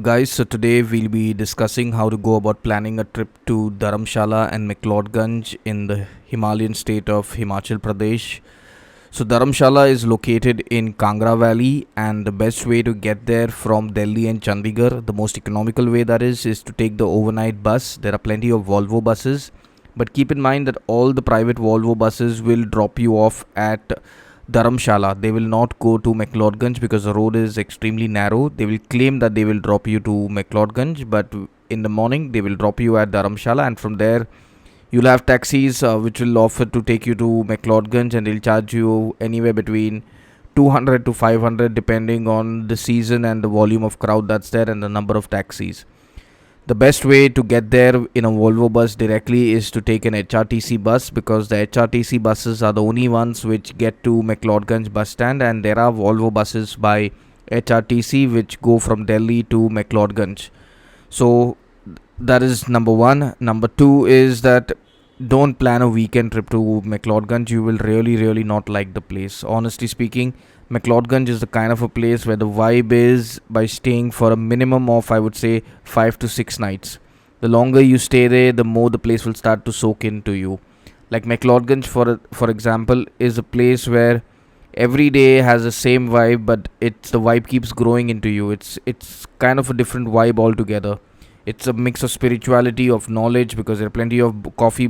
Guys, so today we'll be discussing how to go about planning a trip to Dharamshala and McLeodganj in the Himalayan state of Himachal Pradesh. So, Dharamshala is located in Kangra Valley, and the best way to get there from Delhi and Chandigarh, the most economical way that is to take the overnight bus. There are plenty of Volvo buses, but keep in mind that all the private Volvo buses will drop you off at Dharamshala. They will not go to McLeodganj because the road is extremely narrow. They will claim that they will drop you to McLeodganj, but in the morning they will drop you at Dharamshala, and from there you'll have taxis which will offer to take you to McLeodganj, and they'll charge you anywhere between 200 to 500 depending on the season and the volume of crowd that's there and the number of taxis. The best way to get there in a Volvo bus directly is to take an HRTC bus, because the HRTC buses are the only ones which get to McLeodganj bus stand, and there are Volvo buses by HRTC which go from Delhi to McLeodganj. So that is number one. Number two is that don't plan a weekend trip to McLeodganj. You will really not like the place. Honestly speaking, McLeodganj is the kind of a place where the vibe is by staying for a minimum of, I would say, 5 to 6 nights. The longer you stay there, the more the place will start to soak into you. Like McLeodganj, for example, is a place where every day has the same vibe, but the vibe keeps growing into you. It's kind of a different vibe altogether. It's a mix of spirituality, of knowledge, because there are plenty of coffee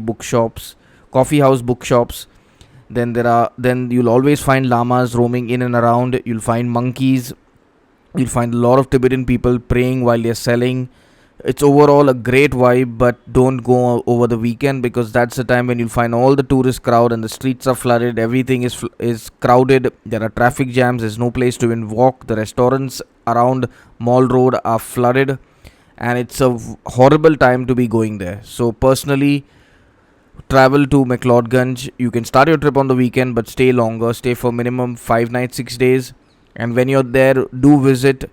house bookshops. Then you'll always find llamas roaming in and around. You'll find monkeys. You'll find a lot of Tibetan people praying while they're selling. It's overall a great vibe, but don't go over the weekend, because that's the time when you'll find all the tourist crowd and the streets are flooded. Everything is crowded. There are traffic jams. There's no place to even walk. The restaurants around Mall Road are flooded, and it's a horrible time to be going there. So personally, travel to McLeodganj. You can start your trip on the weekend, but stay longer. Stay for minimum 5 nights, 6 days. And when you're there, do visit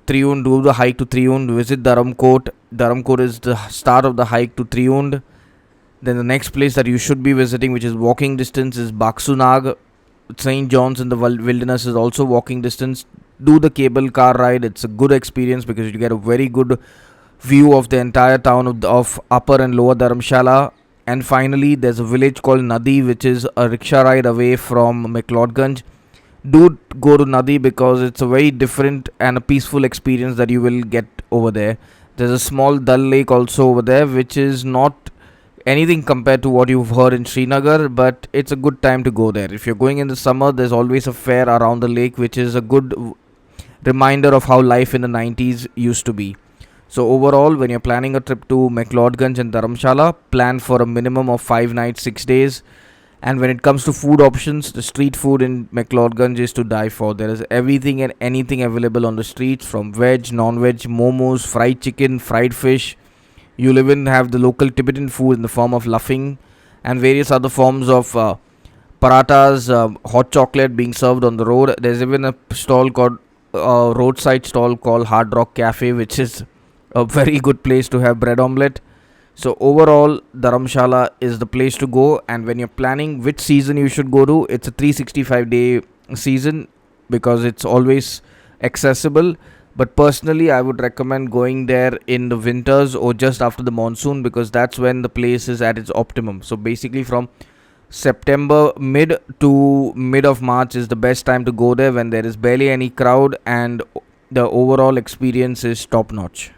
Triund. Do the hike to Triund. Visit Dharamkot. Dharamkot is the start of the hike to Triund. Then the next place that you should be visiting, which is walking distance, is Baksunag. St. John's in the wilderness is also walking distance. Do the cable car ride. It's a good experience because you get a very good view of the entire town of Upper and Lower Dharamshala. And finally, there's a village called Nadi, which is a rickshaw ride away from McLeodganj. Do go to Nadi because it's a very different and a peaceful experience that you will get over there. There's a small Dal Lake also over there, which is not anything compared to what you've heard in Srinagar, but it's a good time to go there. If you're going in the summer, there's always a fair around the lake, which is a good reminder of how life in the 90s used to be. So overall, when you're planning a trip to McLeodganj and Dharamshala, plan for a minimum of 5 nights, 6 days. And when it comes to food options, the street food in McLeodganj is to die for. There is everything and anything available on the streets, from veg, non-veg, momos, fried chicken, fried fish. You'll even have the local Tibetan food in the form of luffing and various other forms of parathas, hot chocolate being served on the road. There's even a roadside stall called Hard Rock Cafe, which is a very good place to have bread omelette. So overall, Dharamshala is the place to go. And when you're planning which season you should go to, it's a 365-day season because it's always accessible. But personally, I would recommend going there in the winters or just after the monsoon, because that's when the place is at its optimum. So basically from September mid to mid of March is the best time to go there, when there is barely any crowd and the overall experience is top notch.